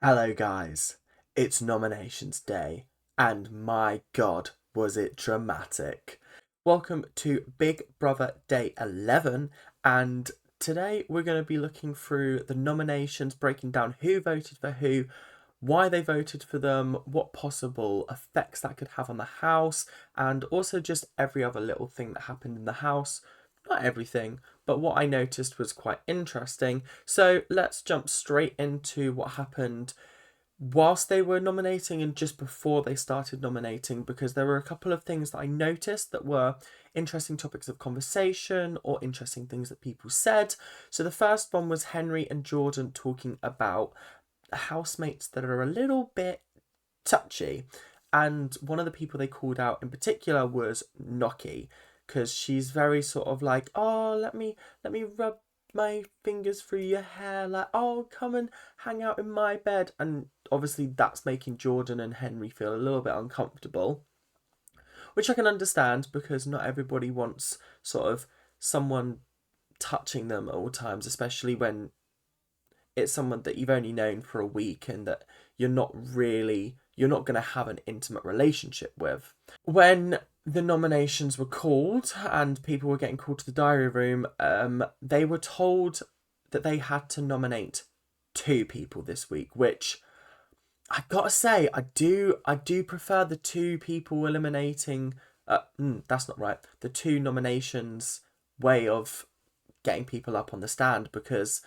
Hello, guys. It's nominations day, and my god, was it dramatic! Welcome to Big Brother Day 11, and today we're going to be looking through the nominations, breaking down who voted for who, why they voted for them, what possible effects that could have on the house, and also just every other little thing that happened in the house. Not everything, but what I noticed was quite interesting. So let's jump straight into what happened whilst they were nominating and just before they started nominating, because there were a couple of things that I noticed that were interesting topics of conversation or interesting things that people said. So the first one was Henry and Jordan talking about housemates that are a little bit touchy. And one of the people they called out in particular was Noki, because she's very sort of like, oh, let me rub my fingers through your hair, like, oh, come and hang out in my bed. And obviously that's making Jordan and Henry feel a little bit uncomfortable, which I can understand because not everybody wants sort of someone touching them at all times, especially when it's someone that you've only known for a week and that you're not going to have an intimate relationship with. When the nominations were called and people were getting called to the diary room, they were told that they had to nominate 2 people this week, which I gotta say, I do prefer the 2 people eliminating. That's not right. The 2 nominations way of getting people up on the stand, because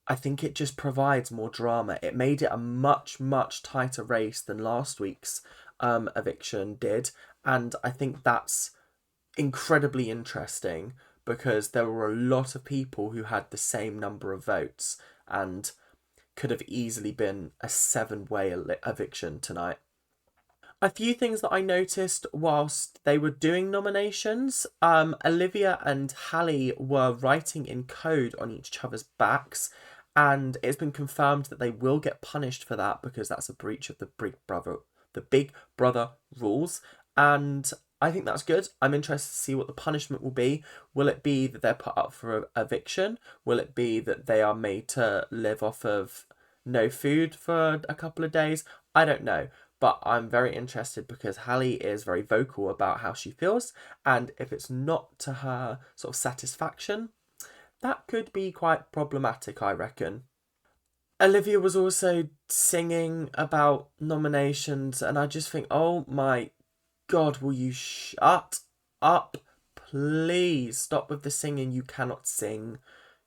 I think it just provides more drama. It made it a much, much tighter race than last week's eviction did. And I think that's incredibly interesting because there were a lot of people who had the same number of votes and could have easily been a 7-way eviction tonight. A few things that I noticed whilst they were doing nominations, Olivia and Hallie were writing in code on each other's backs, and it's been confirmed that they will get punished for that because that's a breach of the Big Brother rules, and I think that's good. I'm interested to see what the punishment will be. Will it be that they're put up for eviction? Will it be that they are made to live off of no food for a couple of days? I don't know. But I'm very interested because Hallie is very vocal about how she feels. And if it's not to her sort of satisfaction, that could be quite problematic, I reckon. Olivia was also singing about nominations, and I just think, oh my god, will you shut up? Please stop with the singing. You cannot sing.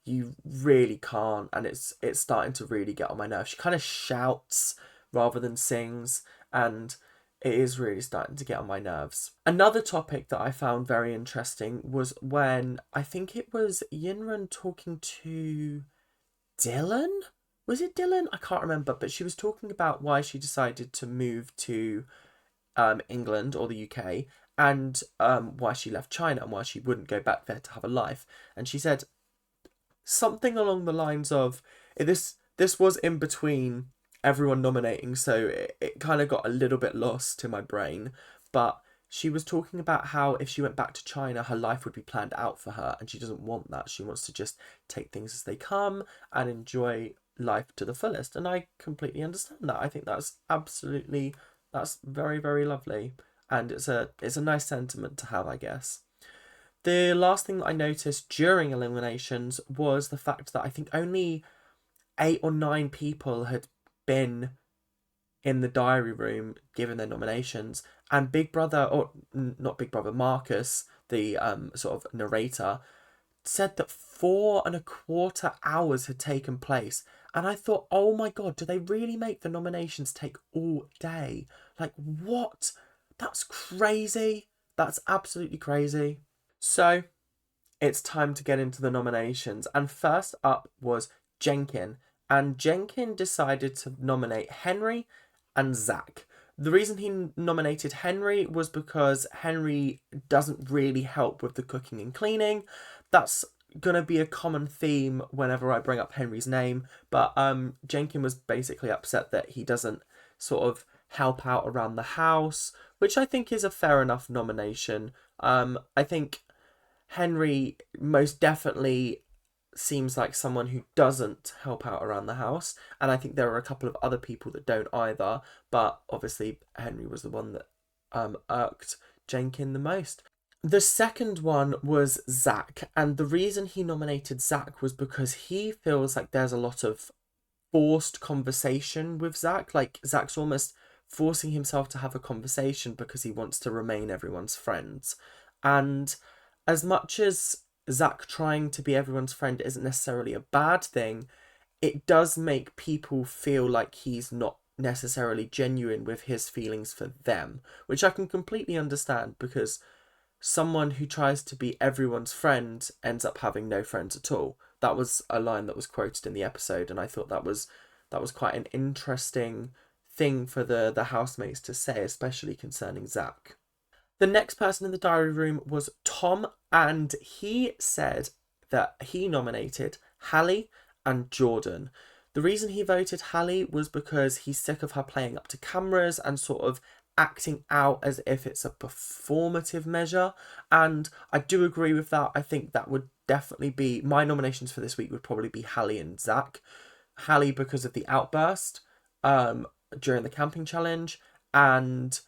You really can't, and it's starting to really get on my nerves. She kind of shouts rather than sings, and it is really starting to get on my nerves. Another topic that I found very interesting was when I think it was Yinran talking to Dylan. Was it Dylan? I can't remember, but she was talking about why she decided to move to England or the UK, and why she left China and why she wouldn't go back there to have a life. And she said something along the lines of, this was in between everyone nominating, so it kind of got a little bit lost to my brain. But she was talking about how if she went back to China, her life would be planned out for her, and she doesn't want that. She wants to just take things as they come and enjoy life to the fullest. And I completely understand that. I think that's very, very lovely. And it's a nice sentiment to have, I guess. The last thing that I noticed during eliminations was the fact that I think only 8 or 9 people had been in the diary room given their nominations, and Big Brother, or not Big Brother, Marcus, the sort of narrator, said that 4.25 hours had taken place. And I thought, oh my god, do they really make the nominations take all day? Like, what? That's crazy. That's absolutely crazy. So it's time to get into the nominations. And first up was Jenkin. And Jenkin decided to nominate Henry and Zach. The reason he nominated Henry was because Henry doesn't really help with the cooking and cleaning. That's going to be a common theme whenever I bring up Henry's name. But Jenkin was basically upset that he doesn't sort of help out around the house, which I think is a fair enough nomination. I think Henry most definitely seems like someone who doesn't help out around the house, and I think there are a couple of other people that don't either, but obviously Henry was the one that irked Jenkin the most. The second one was Zach, and the reason he nominated Zach was because he feels like there's a lot of forced conversation with Zach. Like, Zach's almost forcing himself to have a conversation because he wants to remain everyone's friends. And as much as Zach trying to be everyone's friend isn't necessarily a bad thing, it does make people feel like he's not necessarily genuine with his feelings for them, which I can completely understand, because someone who tries to be everyone's friend ends up having no friends at all. That was a line that was quoted in the episode, and I thought that was quite an interesting thing for the housemates to say, especially concerning Zach. The next person in the diary room was Tom, and he said that he nominated Hallie and Jordan. The reason he voted Hallie was because he's sick of her playing up to cameras and sort of acting out as if it's a performative measure. And I do agree with that. I think that would definitely be my nominations for this week, would probably be Hallie and Zach. Hallie because of the outburst during the camping challenge, and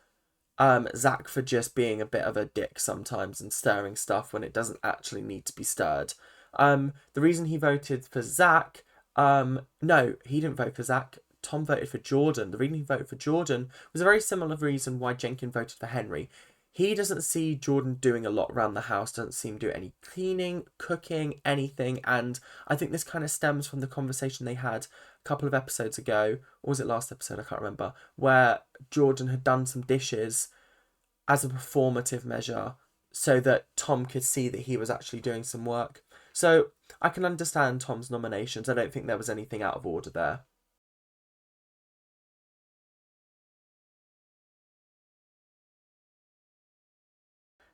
Zach for just being a bit of a dick sometimes and stirring stuff when it doesn't actually need to be stirred. The reason he voted for Zach, no, he didn't vote for Zach. Tom voted for Jordan. The reason he voted for Jordan was a very similar reason why Jenkin voted for Henry. He doesn't see Jordan doing a lot around the house, doesn't see him do any cleaning, cooking, anything. And I think this kind of stems from the conversation they had a couple of episodes ago, or was it last episode? I can't remember, where Jordan had done some dishes as a performative measure so that Tom could see that he was actually doing some work. So I can understand Tom's nominations. I don't think there was anything out of order there.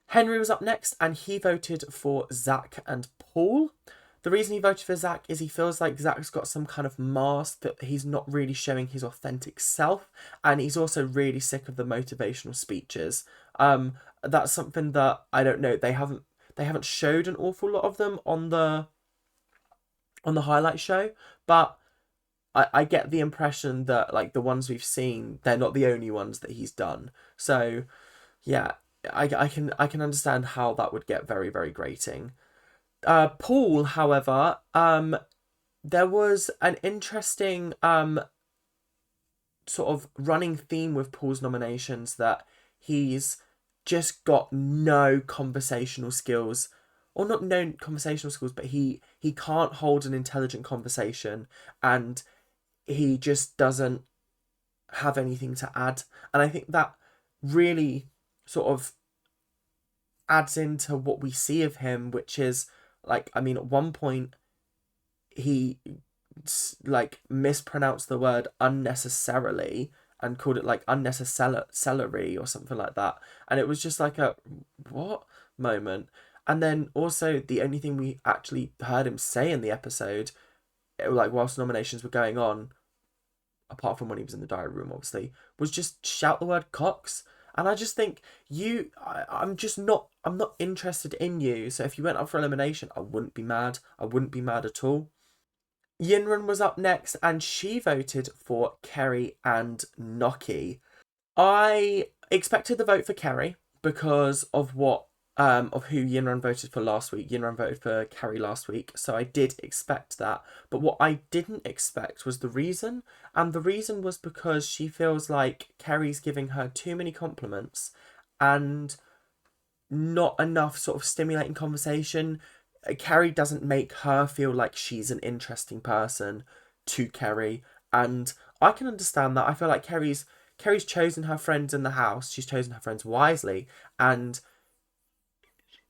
Henry was up next, and he voted for Zach and Paul. The reason he voted for Zach is he feels like Zach's got some kind of mask, that he's not really showing his authentic self, and he's also really sick of the motivational speeches. That's something that, I don't know, they haven't showed an awful lot of them on the highlight show, but I get the impression that, like, the ones we've seen, they're not the only ones that he's done. So yeah, I can understand how that would get very, very grating. Paul, however, there was an interesting sort of running theme with Paul's nominations, that he's just got no conversational skills, or not no conversational skills, but he can't hold an intelligent conversation, and he just doesn't have anything to add. And I think that really sort of adds into what we see of him, which is, like, I mean, at one point he like mispronounced the word unnecessarily and called it like unnecessary or something like that, and it was just like a what moment. And then also the only thing we actually heard him say in the episode, like whilst nominations were going on, apart from when he was in the diary room obviously, was just shout the word Cox. And I just think I'm not interested in you. So if you went up for elimination, I wouldn't be mad. I wouldn't be mad at all. Yinrun was up next, and she voted for Kerry and Noki. I expected the vote for Kerry because of who Yinrun voted for last week. Yinrun voted for Kerry last week, so I did expect that. But what I didn't expect was the reason, and the reason was because she feels like Kerry's giving her too many compliments and not enough sort of stimulating conversation. Kerry doesn't make her feel like she's an interesting person to Kerry, and I can understand that. I feel like Kerry's chosen her friends in the house. She's chosen her friends wisely, and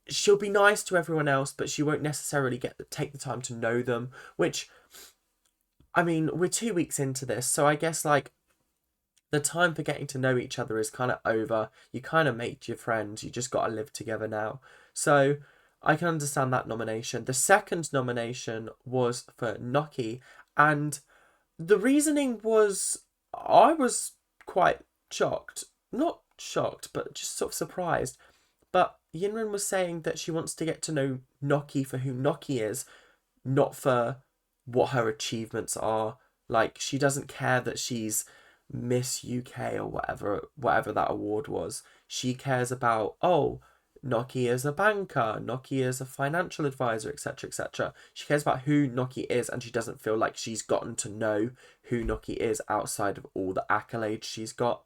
she'll be nice to everyone else, but she won't necessarily take the time to know them. Which, I mean, we're 2 weeks into this, so I guess like the time for getting to know each other is kind of over. You kind of make your friends. You just got to live together now. So I can understand that nomination. The second nomination was for Noki, and the reasoning was, I was quite shocked. Not shocked, but just sort of surprised. But Yinrun was saying that she wants to get to know Noki for who Noki is, not for what her achievements are. Like, she doesn't care that she's Miss UK or whatever that award was. She cares about, oh, Noki is a banker, Noki is a financial advisor, etc., etc. She cares about who Noki is, and she doesn't feel like she's gotten to know who Noki is outside of all the accolades she's got.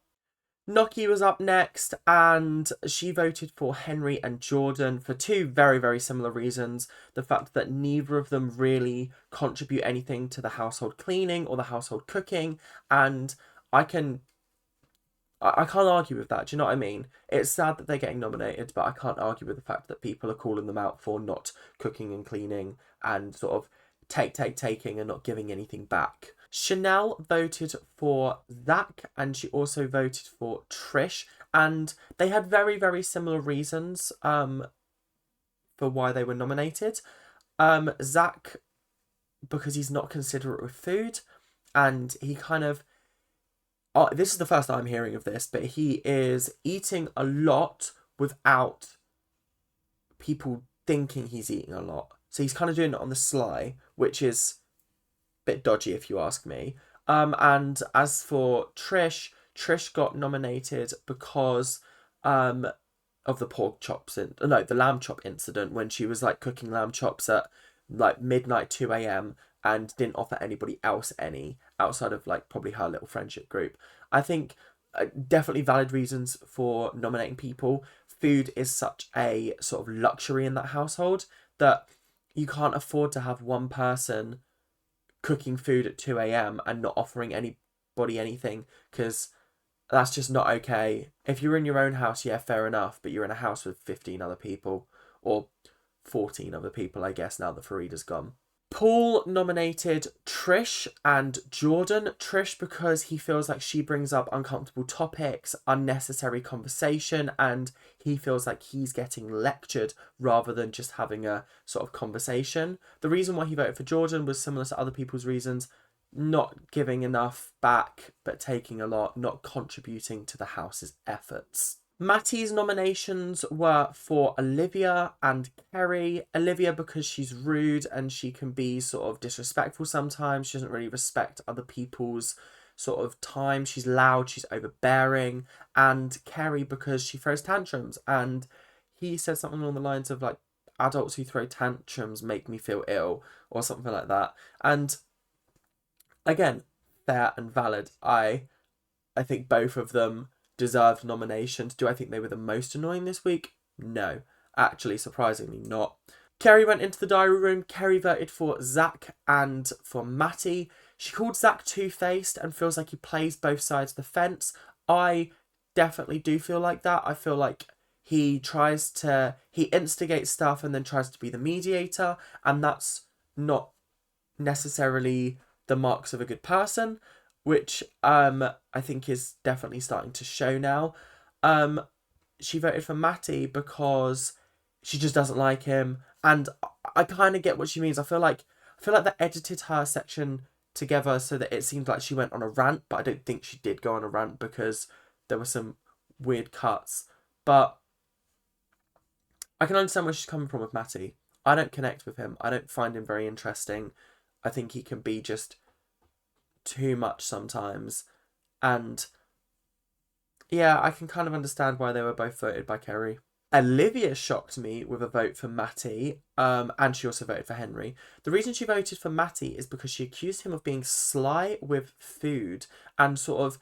Noki was up next, and she voted for Henry and Jordan for two very, very similar reasons. The fact that neither of them really contribute anything to the household cleaning or the household cooking, and I can't argue with that. Do you know what I mean? It's sad that they're getting nominated, but I can't argue with the fact that people are calling them out for not cooking and cleaning and sort of taking and not giving anything back. Chanel voted for Zach, and she also voted for Trish, and they had very, very similar reasons for why they were nominated. Zach, because he's not considerate with food, and he kind of, this is the first time I'm hearing of this, but he is eating a lot without people thinking he's eating a lot. So he's kind of doing it on the sly, which is a bit dodgy if you ask me. And as for Trish got nominated because of the the lamb chop incident, when she was like cooking lamb chops at like midnight, 2 a.m. and didn't offer anybody else any outside of like probably her little friendship group. I think definitely valid reasons for nominating people. Food is such a sort of luxury in that household that you can't afford to have one person cooking food at 2 a.m. and not offering anybody anything, because that's just not okay. If you're in your own house, yeah, fair enough, but you're in a house with 15 other people, or 14 other people, I guess, now that Farida's gone. Paul nominated Trish and Jordan. Trish because he feels like she brings up uncomfortable topics, unnecessary conversation, and he feels like he's getting lectured rather than just having a sort of conversation. The reason why he voted for Jordan was similar to other people's reasons: not giving enough back, but taking a lot, not contributing to the house's efforts. Mattie's nominations were for Olivia and Kerry. Olivia because she's rude and she can be sort of disrespectful sometimes. She doesn't really respect other people's sort of time. She's loud, she's overbearing. And Kerry because she throws tantrums. And he said something along the lines of like, adults who throw tantrums make me feel ill, or something like that. And again, fair and valid. I think both of them deserved nominations. Do I think they were the most annoying this week? No. Actually, surprisingly not. Kerry went into the diary room. Kerry voted for Zach and for Matty. She called Zach two-faced and feels like he plays both sides of the fence. I definitely do feel like that. I feel like he instigates stuff and then tries to be the mediator, and that's not necessarily the marks of a good person, which I think is definitely starting to show now. She voted for Matty because she just doesn't like him, and I kind of get what she means. I feel like they edited her section together so that it seemed like she went on a rant, but I don't think she did go on a rant because there were some weird cuts. But I can understand where she's coming from with Matty. I don't connect with him. I don't find him very interesting. I think he can be just too much sometimes, and yeah, I can kind of understand why they were both voted by Kerry. Olivia shocked me with a vote for Matty, and she also voted for Henry. The reason she voted for Matty is because she accused him of being sly with food, and sort of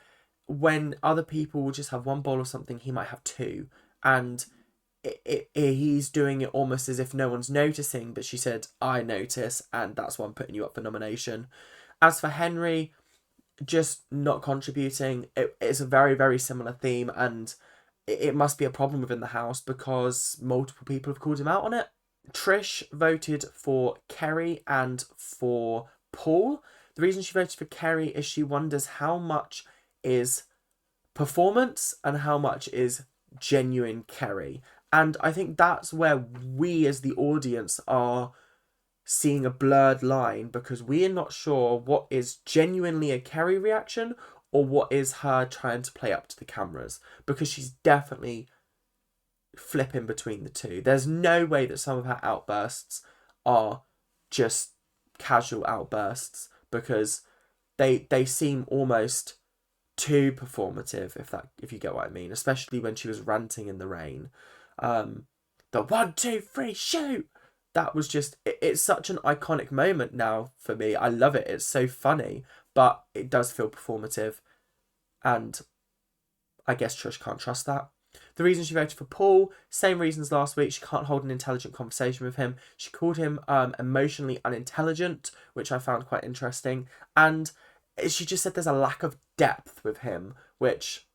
when other people will just have one bowl of something, he might have two, and he's doing it almost as if no one's noticing, but she said, I notice, and that's why I'm putting you up for nomination. As for Henry, just not contributing, it's a very, very similar theme, and it must be a problem within the house because multiple people have called him out on it. Trish voted for Kerry and for Paul. The reason she voted for Kerry is she wonders how much is performance and how much is genuine Kerry. And I think that's where we as the audience are seeing a blurred line, because we are not sure what is genuinely a Kerry reaction or what is her trying to play up to the cameras, because she's definitely flipping between the two. There's no way that some of her outbursts are just casual outbursts, because they seem almost too performative, if you get what I mean, especially when she was ranting in the rain. The 1, 2, 3 shoot, that was just it's such an iconic moment now for me. I love it. It's so funny, but it does feel performative, and I guess Trish can't trust that. The reason she voted for Paul, same reasons last week. She can't hold an intelligent conversation with him. She called him emotionally unintelligent, which I found quite interesting. And she just said there's a lack of depth with him, which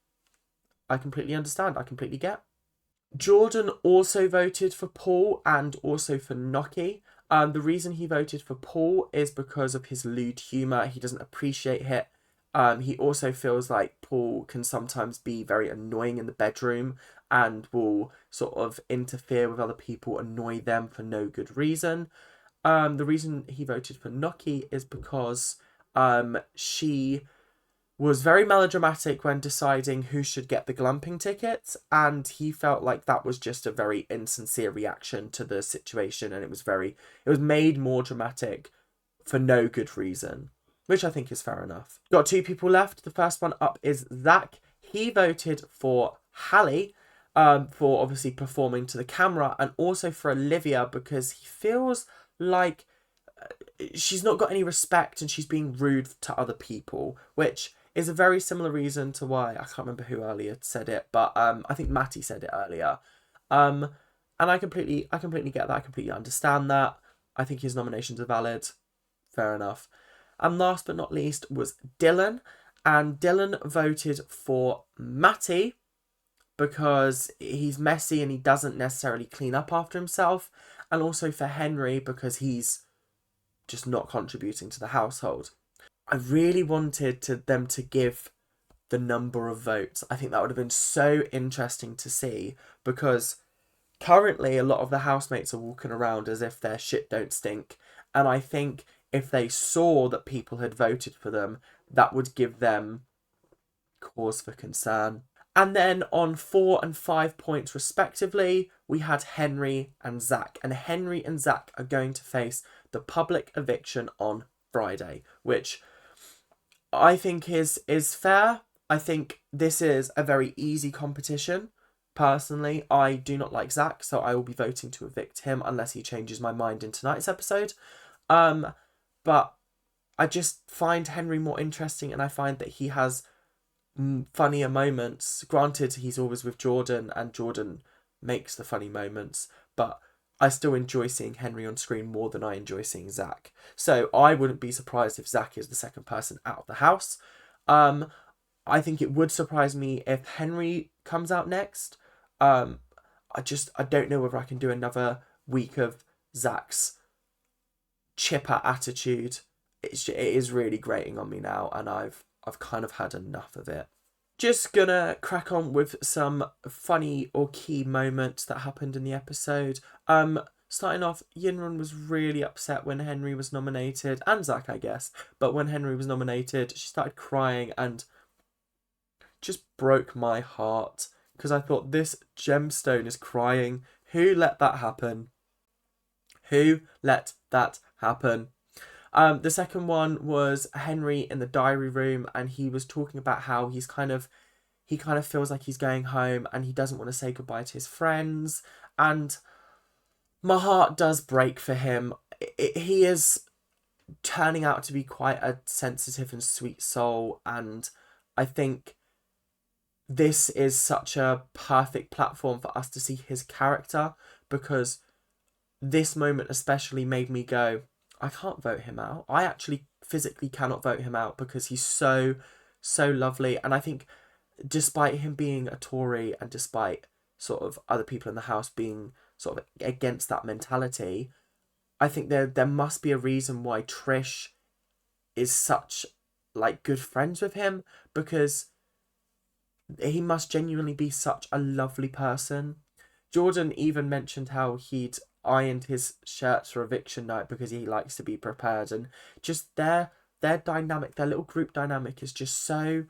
I completely understand. I completely get. Jordan also voted for Paul and also for Gnocchi. The reason he voted for Paul is because of his lewd humour. He doesn't appreciate it. He also feels like Paul can sometimes be very annoying in the bedroom and will sort of interfere with other people, annoy them for no good reason. The reason he voted for Gnocchi is because she was very melodramatic when deciding who should get the glamping tickets, and he felt like that was just a very insincere reaction to the situation, and it was made more dramatic for no good reason, which I think is fair enough. Got 2 people left. The first one up is Zach. He voted for Hallie, for obviously performing to the camera, and also for Olivia because he feels like she's not got any respect and she's being rude to other people, which is a very similar reason to why, I can't remember who earlier said it, but I think Matty said it earlier. And I completely get that. I completely understand that. I think his nominations are valid. Fair enough. And last but not least was Dylan. And Dylan voted for Matty because he's messy and he doesn't necessarily clean up after himself. And also for Henry because he's just not contributing to the household. I really wanted them to give the number of votes. I think that would have been so interesting to see, because currently a lot of the housemates are walking around as if their shit don't stink. And I think if they saw that people had voted for them, that would give them cause for concern. And then on 4 and 5 points respectively, we had Henry and Zach. And Henry and Zach are going to face the public eviction on Friday, which I think is fair. I think this is a very easy competition. Personally, I do not like Zach, so I will be voting to evict him unless he changes my mind in tonight's episode. But I just find Henry more interesting, and I find that he has funnier moments. Granted, he's always with Jordan, and Jordan makes the funny moments, but I still enjoy seeing Henry on screen more than I enjoy seeing Zach. So I wouldn't be surprised if Zach is the second person out of the house. I think it would surprise me if Henry comes out next. I don't know whether I can do another week of Zach's chipper attitude. It is really grating on me now, and I've kind of had enough of it. Just gonna crack on with some funny or key moments that happened in the episode. Starting off, Yinrun was really upset when Henry was nominated, and Zach, I guess, but when Henry was nominated, she started crying and just broke my heart, because I thought, this gemstone is crying. Who let that happen? Who let that happen? The second one was Henry in the diary room, and he was talking about how he kind of feels like he's going home and he doesn't want to say goodbye to his friends, and my heart does break for him. He is turning out to be quite a sensitive and sweet soul, and I think this is such a perfect platform for us to see his character, because this moment especially made me go, I can't vote him out. I actually physically cannot vote him out, because he's so lovely. And I think despite him being a Tory, and despite sort of other people in the house being sort of against that mentality, I think there must be a reason why Trish is such like good friends with him, because he must genuinely be such a lovely person. Jordan even mentioned how he'd ironed his shirts for eviction night because he likes to be prepared, and just their dynamic, their little group dynamic is just so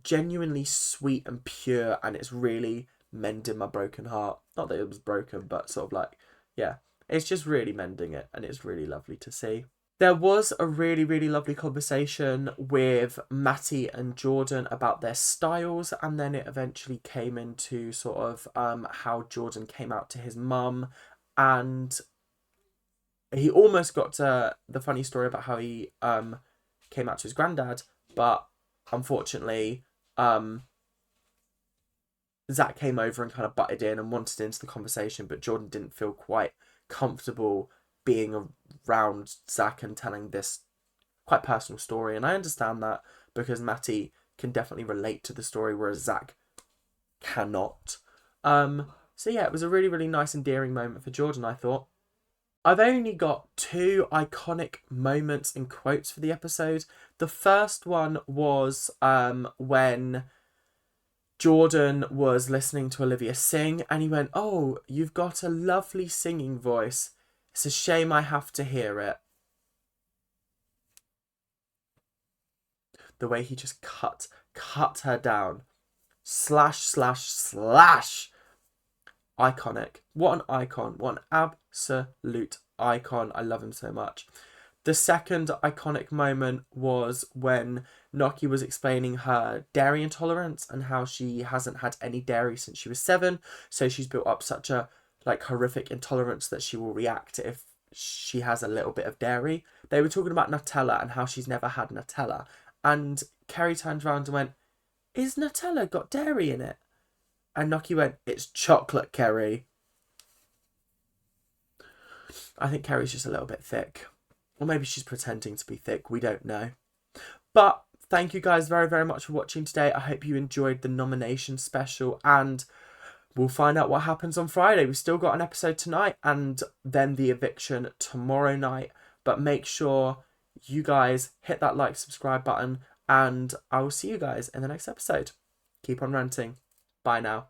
genuinely sweet and pure, and it's really mending my broken heart. Not that it was broken, but sort of like, yeah, it's just really mending it, and it's really lovely to see. There was a really, really lovely conversation with Matty and Jordan about their styles, and then it eventually came into sort of how Jordan came out to his mum, and he almost got to the funny story about how he came out to his granddad, but unfortunately Zach came over and kind of butted in and wanted into the conversation, but Jordan didn't feel quite comfortable being around Zach and telling this quite personal story. And I understand that, because Matty can definitely relate to the story, whereas Zach cannot. So yeah, it was a really, really nice, endearing moment for Jordan, I thought. I've only got two iconic moments and quotes for the episode. The first one was when Jordan was listening to Olivia sing, and he went, "Oh, you've got a lovely singing voice. It's a shame I have to hear it." The way he just cut her down. Slash, slash, slash. Iconic. What an icon. What an absolute icon. I love him so much. The second iconic moment was when Noki was explaining her dairy intolerance and how she hasn't had any dairy since she was 7. So she's built up such a horrific intolerance that she will react if she has a little bit of dairy. They were talking about Nutella and how she's never had Nutella. And Kerry turned around and went, "Is Nutella got dairy in it?" And Noki went, "It's chocolate, Kerry." I think Kerry's just a little bit thick. Or maybe she's pretending to be thick. We don't know. But thank you guys very, very much for watching today. I hope you enjoyed the nomination special. And we'll find out what happens on Friday. We've still got an episode tonight and then the eviction tomorrow night. But make sure you guys hit that like, subscribe button. And I will see you guys in the next episode. Keep on ranting. Bye now.